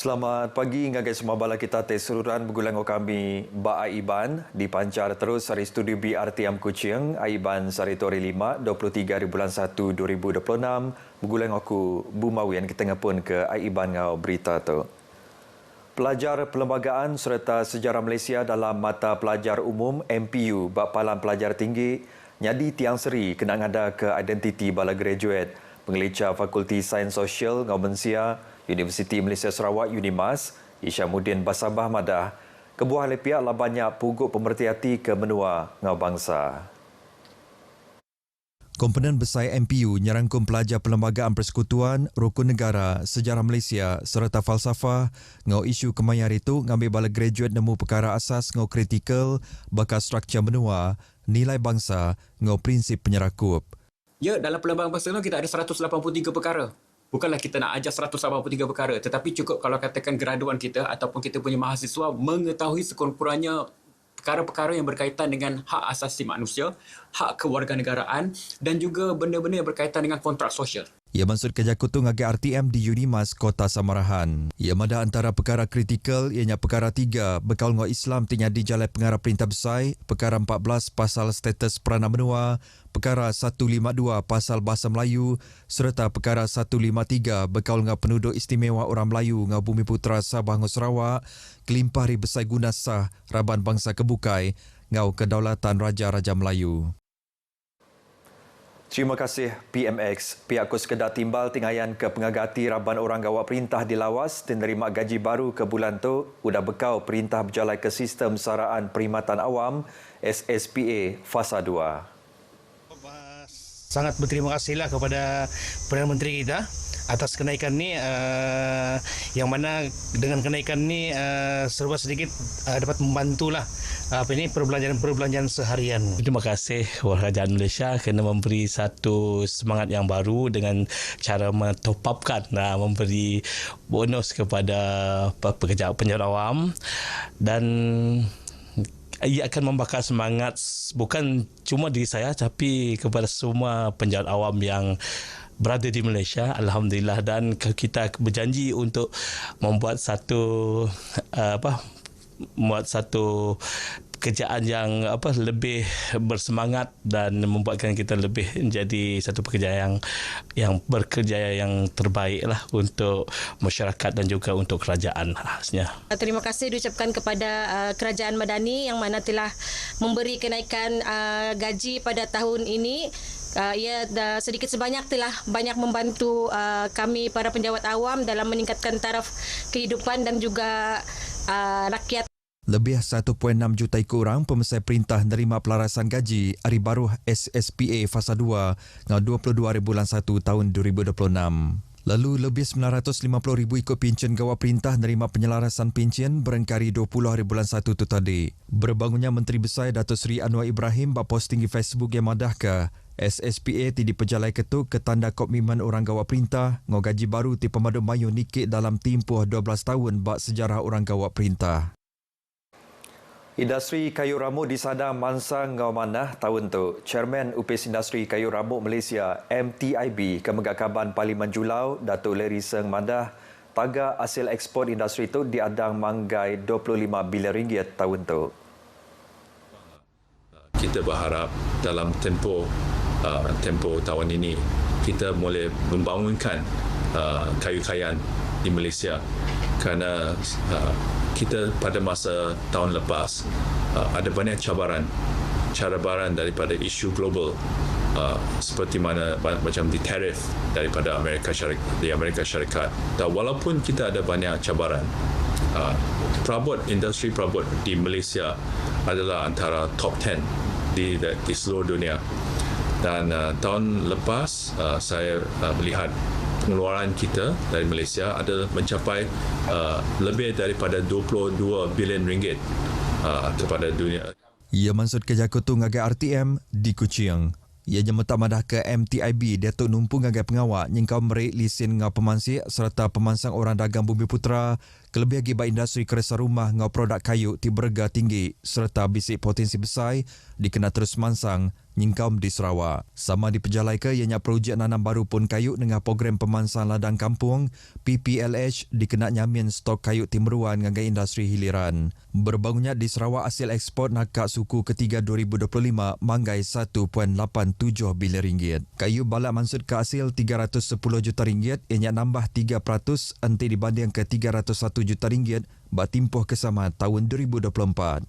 Selamat pagi ngagai semua bala kita tes seluruhan bergulang kami Ba Aiban dipancar terus dari studio BRTM Kuching Aiban Saritori 5 23 bulan 1 2026 bergulang aku Bumawian kita ngapun ke Aiban ngau berita tu. Pelajar Perlembagaan serta Sejarah Malaysia dalam mata pelajar umum MPU Bapalan Pelajar Tinggi nyadi tiang seri kena ngada ke identiti bala graduate pengelicah Fakulti Sains Sosial ngau Mensia Universiti Malaysia Sarawak UNIMAS, Isyamuddin Basabah Madah, kebuah lepiak lah banyak puguk pemerhati ke menua ngau bangsa. Komponen besar MPU nyerangkum pelajar Perlembagaan Persekutuan, Rukun Negara, Sejarah Malaysia serta Falsafah ngau isu kemayar itu ngambil bala graduate nemu perkara asas ngau kritikal, bakal struktur menua, nilai bangsa ngau prinsip penyerakup. Ya, dalam Perlembagaan Persekutuan kita ada 183 perkara. Bukanlah kita nak ajar 183 perkara, tetapi cukup kalau katakan graduan kita ataupun kita punya mahasiswa mengetahui sekurang-kurangnya perkara-perkara yang berkaitan dengan hak asasi manusia, hak kewarganegaraan dan juga benda-benda yang berkaitan dengan kontrak sosial. Ia maksud kerja kutung agak RTM di UNIMAS Kota Samarahan. Ia mada antara perkara kritikal ianya perkara 3 bekal ngau Islam tinggal di Jalan Pengarah Perintah Besar, perkara 14 pasal status peranan menua, perkara 152 pasal Bahasa Melayu serta perkara 153 bekal ngau penduduk istimewa orang Melayu ngau Bumi Putra Sabah ngau Sarawak, kelimpah ri besar guna sah Raban Bangsa Kebukai ngau Kedaulatan Raja-Raja Melayu. Terima kasih PMX. Pihak Kos Kedah timbal tingaian ke pengagati Raban Orang Gawat Perintah di Lawas dan nerima gaji baru ke bulan tu udah bekau perintah berjalan ke sistem saraan perkhidmatan awam SSPA Fasa 2. Sangat berterima kasihlah kepada Perdana Menteri kita atas kenaikan ni, yang mana dengan kenaikan ni serba sedikit dapat membantulah perbelanjaan seharian. Terima kasih Kerajaan Malaysia kerana memberi satu semangat yang baru dengan cara top upkan, memberi bonus kepada pekerja penjara awam, dan ia akan membakar semangat bukan cuma diri saya tapi kepada semua penjawat awam yang berada di Malaysia, alhamdulillah, dan kita berjanji untuk membuat satu kerjaan yang lebih bersemangat dan membuatkan kita lebih menjadi satu pekerja yang bekerja yang terbaiklah untuk masyarakat dan juga untuk kerajaan khasnya. Terima kasih diucapkan kepada Kerajaan Madani yang mana telah memberi kenaikan gaji pada tahun ini. Ia sedikit sebanyak telah banyak membantu kami para penjawat awam dalam meningkatkan taraf kehidupan dan juga rakyat. Lebih 1.6 juta ikut orang pemesai perintah menerima pelarasan gaji hari baru SSPA Fasa 2 ngau 22 bulan 1 tahun 2026. Lalu lebih 950,000 ikut pincen gawat perintah menerima penyelarasan pincen berengkari 20 hari bulan 1 tu tadi. Berbangunnya Menteri Besar Datuk Seri Anwar Ibrahim berposting di Facebook yang madahkah SSPA ti diperjalai ketuk ke tanda komitmen orang gawat perintah ngau gaji baru ti pemadu mayu nikit dalam tempoh 12 tahun bak sejarah orang gawat perintah. Industri kayu rambut disadang mansang ngau manah tahun tu. Chairman UPS Industri Kayu Rambut Malaysia MTIB Kemegakaban Parlimen Julau Datuk Leri Seng Madah taga hasil ekspor industri itu diadang manggai 25 bilion ringgit tahun tu. Kita berharap dalam tempoh tahun ini kita boleh membangunkan kayu-kayan di Malaysia kerana kita pada masa tahun lepas ada banyak cabaran daripada isu global seperti mana macam di tarif daripada Amerika Syarikat. Dan walaupun kita ada banyak cabaran, industri perabot di Malaysia adalah antara top 10 di seluruh dunia. Dan tahun lepas saya melihat pengeluaran kita dari Malaysia adalah mencapai lebih daripada 22 bilion ringgit kepada dunia. Ia maksud kerja kutung agak RTM di Kuching. Ia jemata madah ke MTIB Datuk Numpung agak pengawak nyingkau merik lisin ngau pemansik serta pemansang orang dagang Bumi Putra kelebih akibat industri kerasa rumah ngau produk kayu ti berharga tinggi serta bisik potensi besar dikena terus mansang nyingkaum di Sarawak. Sama di Pejalai ke ianya projek nanam baru pun kayu dengan program pemansang ladang kampung PPLH dikena nyamin stok kayu timuruan dengan industri hiliran. Berbangunnya di Sarawak hasil ekspor nakak suku ketiga 2025 manggai 1.87 bilion ringgit. Kayu balak maksud ke hasil 310 juta ringgit ianya nambah 3% anti dibanding ke 301 juta ringgit bak timpoh kesama tahun 2024.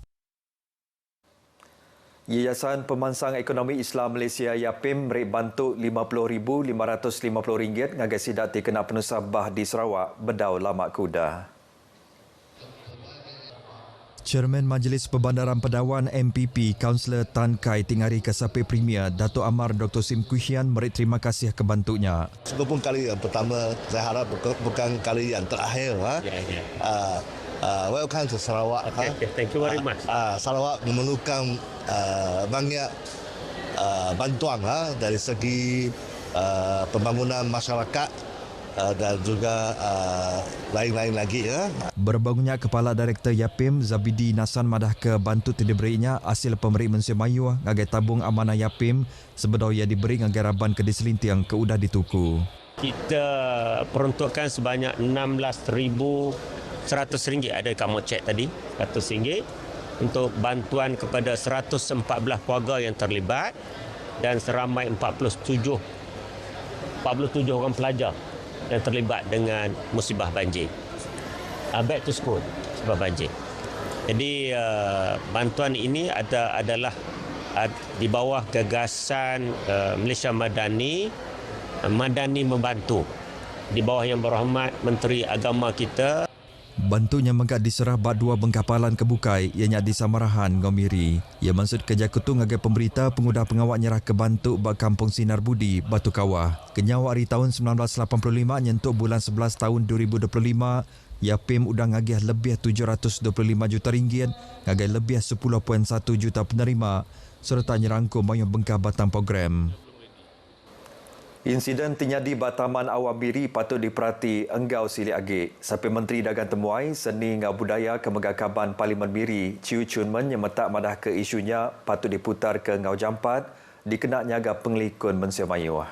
Yayasan Pemansang Ekonomi Islam Malaysia YAPIM beri bantu RM50,550 ngagai sidak dikena penusah bah di Sarawak bedau Lamak Kuda. Chairman Majlis Perbandaran Pedawan MPP Kaunselor Tan Kai Tingari Kesapi Premier Dato' Amar Dr. Sim Kuhian beri terima kasih ke bantunya. Meskipun kali yang pertama, saya harap bukan kali yang terakhir. Welcome to Sarawak. Okay, thank you very much. Sarawak memerlukan banyak bantuan dari segi pembangunan masyarakat dan juga lain-lain lagi. Berbangunnya Kepala Direktor YAPIM Zabidi Nasan madah ke bantu diberinya hasil pemberi Malaysia Mayu ngagai tabung amanah YAPIM sebedau ia diberi ngagai raban ke diselintiang ke udah dituku. Kita peruntukkan sebanyak RM16,100 ada kamu cek tadi RM100 untuk bantuan kepada 114 keluarga yang terlibat dan seramai 47 orang pelajar yang terlibat dengan musibah banjir. Back to school musibah banjir. Jadi bantuan ini adalah di bawah gagasan Malaysia Madani membantu di bawah Yang Berhormat Menteri Agama kita. Bantunya mengkat diserah bak dua bengkapalan kebukai ianya di Samarahan Ngomiri. Ia maksud kerja ketung agai pemberita pengudah pengawak nyerah ke bantu bak Kampung Sinar Budi Batu Kawah. Kenyawa hari tahun 1985 nyentuh bulan 11 tahun 2025 YAPIM udah ngagih lebih 725 juta ringgit ngagai lebih 10.1 juta penerima serta nyerangkum banyak bengkah batang program. Insiden tinyadi Bataman Awamiri patut diperhati enggau sili agi. Sampai Menteri Dagang Temuai Seni Ngau Budaya Kemegakaban Parlimen Miri Chiu Chun Men yang metak madah ke isunya patut diputar ke Ngau Jampat dikena nyaga penglikun Malaysia Mayu.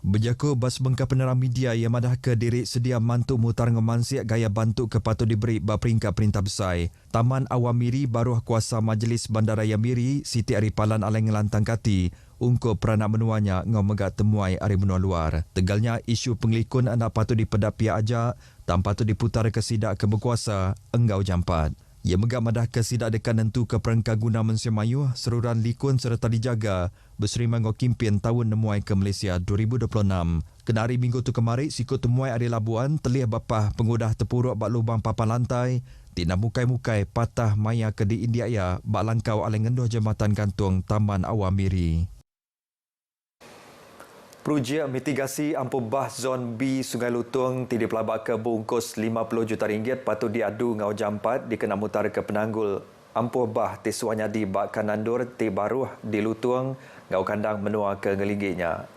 Berjaku bas bengkah peneram media yang madah ke diri sedia mantu mutar ngemansiak gaya bantu ke patut diberi berperingkat perintah besar. Taman Awamiri baruh kuasa Majlis Bandaraya Miri Siti Aripalan Aleng Lantang Kati ungkup peranak menuanya ngau megat temuai ari menua luar. Tegalnya isu penglikun anak patut dipedap pihak ajak dan patut diputar ke sidak ke berkuasa Enggau Jampat. Ia megak madah ke sidak dekan nentu ke perengkah guna Malaysia Mayu seruran likun serta dijaga berserima ngau kimpin tahun nemuai ke Malaysia 2026. Kena hari minggu tu kemari sikut temuai ari Labuan telih bapah pengudah terpuruk bak lubang papan lantai tina mukai-mukai patah maya ke di India ya bak langkau aleng ngendoh jambatan gantung Taman Awamiri. Projek mitigasi ampuh bah zon B Sungai Lutung tidak pelabak ke bungkus 50 juta ringgit patut diadu Ngau Jampat dikena mutar ke penanggul ampuh bah tisuanya di bak kanandur ti baruh di Lutung Ngau Kandang menua ke ngelinggiknya.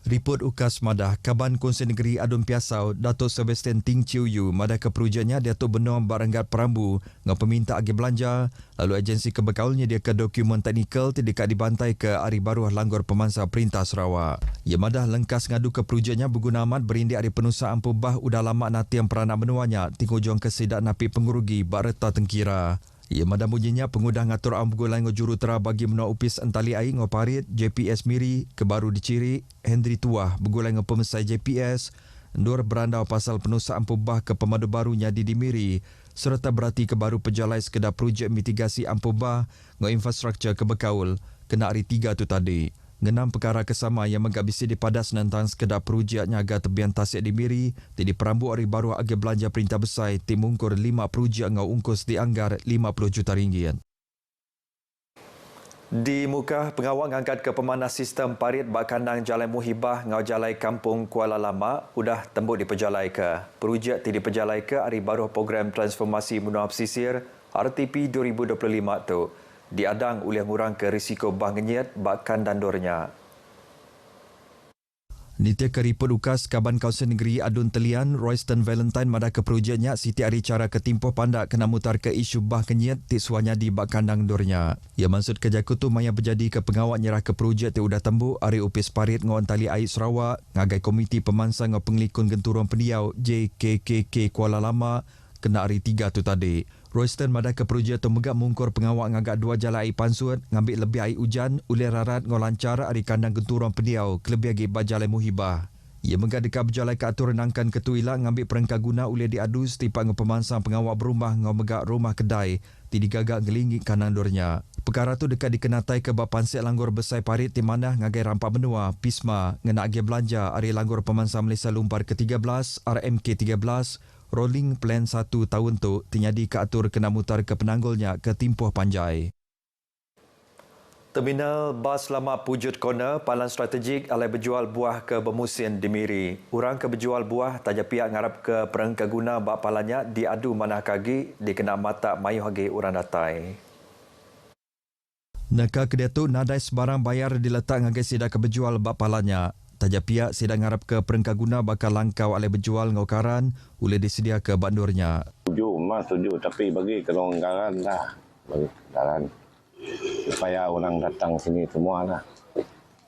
Report UKAS madah Kaban Kongsi Negeri Adun Piasau Datuk Sebastian Ting Chiu Yu madah ke projeknya Datuk Benua Baranggat Perambu ngau peminta agi belanja lalu agensi kebekaulnya dia ke dokumen teknikal tidak dibantai ke Ari Baruh Langgor Pemansa Perintah Sarawak. Ia madah lengkas ngadu ke projeknya berguna amat berindik Ari Penusa ampuh bah udah lama natiang peranak menuanya tingujung ke sidak napi pengurugi Bareta Tengkira. Ia madah mujinya pengudah ngatur ambugulan jurutera bagi menua upis Entali Air Ngoparit JPS Miri kebaru diciri Hendri Tuah bergulai ngepemesai JPS Nur berandau pasal penusa ampuh bah ke pemadu barunya di Miri serta berarti kebaru pejalai sekedar projek mitigasi ampuh bah ngo infrastruktur kebekaul kena hari 3 tu tadi. Ngenam perkara kesama yang megabisi dipadas nentang sekedar projek nyaga tebian tasik di Miri, di perambu Ari Baruh agi belanja perintah besar timungkur 5 projek ngau ungkus dianggar 50 juta ringgit. Di muka pengawal ngangkat ke pemanas sistem parit bak kandang Jalan Muhibah ngau jalai Kampung Kuala Lama udah tembuk diperjalai ke. Projek ti diperjalai ke Ari Baruh program transformasi menua pesisir RTP 2025 tu. Diadang oleh ngurang ke risiko bah ngenyet bak kandandornya. Nitya keriput ukas Kaban Kawasan Negeri Adun Telian, Royston Valentine madah ke projeknya Siti Ari cara ketimpuh pandak kena mutar ke isu bah kenyit tiksuanya di bak kandang dornya. Ia maksud kerja kutu maya berjadi ke pengawal nyerah ke projek udah tembu Ari Upis Parit ngon tali air Sarawak ngagai komiti pemansang ngau penglikun genturun pendiau JKKK Kuala Lama kena hari 3 tu tadi. Royston madah ke projek tu megak mungkur pengawal ngagak 2 jalan air pansut ngambil lebih air hujan ulih rarat ngau lancar ari kandang genturun pendiau kelebih agi bajalai muhibah. Ia megak dekat berjalai ke atur renangkan ketuila ngambil perengkah guna ulih diadu setipak ngau pemansang pengawal berumah ngau megak rumah kedai ti digagak ngelingi kanan dornya. Perkara tu dekat dikenatai ke Bapansek Langgor Besai Parit di mana ngagai rampak benua Pisma ngena agi belanja ari Langgor Pemansang Malaysia Lumpar ke-13 RMK 13 Rolling Plan 1 tahun tu tinyadi ke atur kena mutar ke penanggulnya ke Timpuh Panjai. Terminal Bas Lama Pujut Corner, palan strategik alai berjual buah ke bermusim di Miri. Orang ke berjual buah taja pihak ngarap ke perengka guna bak palannya diadu manah kagi dikena mata mayu hagi orang datai. Naka kedai tu nadai sebarang bayar diletak ngagai sida ke berjual bak palannya. Taja pihak sidang ngarap ke perengka guna bakal langkau alai berjual ngaukaran boleh disedia ke bandurnya. Setuju tapi bagi kelonggaran lah, bagi kelonggaran supaya orang datang sini semua lah.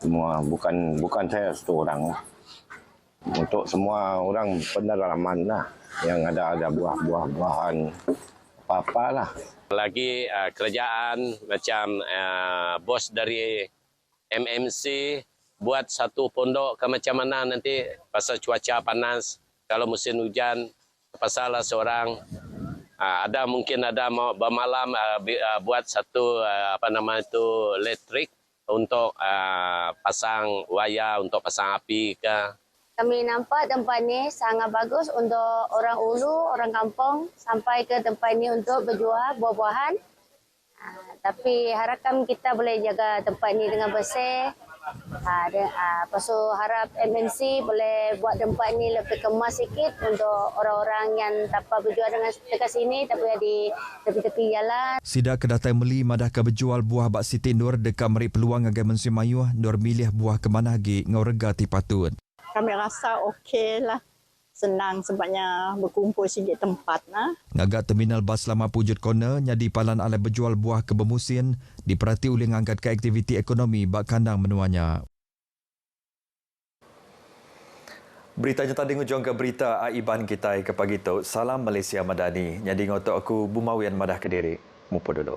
Semua bukan saya satu orang lah. Untuk semua orang pendalaman lah yang ada buah-buahan apa-apa lah. Lagi kerajaan macam bos dari MMC buat satu pondok ke macam mana nanti pasal cuaca panas, kalau musim hujan pasal seorang ada mungkin ada mau bermalam buat satu elektrik untuk pasang wayar untuk pasang api ke. Kami nampak tempat ni sangat bagus untuk orang ulu, orang kampung sampai ke tempat ni untuk berjual buah-buahan. Tapi harapkan kita boleh jaga tempat ni dengan bersih. Lepas tu harap MMC boleh buat tempat ni lebih kemas sikit untuk orang-orang yang dapat berjual dengan dekat sini tapi di tepi-tepi jalan. Sidak kedatai meli madah ke berjual buah bak Siti Nur dekat meri peluang agai musim mayuh Nur milih buah ke mana lagi ngau rega ti patut. Kami rasa okey lah. Senang sebabnya berkumpul sikit tempat lah. Ngagak Terminal Bas Lama Pujut Corner nyadi palan alai berjual buah ke bermusim diperhati oleh ngangkat ke aktiviti ekonomi bak kandang menuanya. Beritanya tadi ngujung ke berita Aiban kita ke pagi tu. Salam Malaysia Madani. Nyadi ngotok aku Bumawian Madah Kediri. Mupo dulu.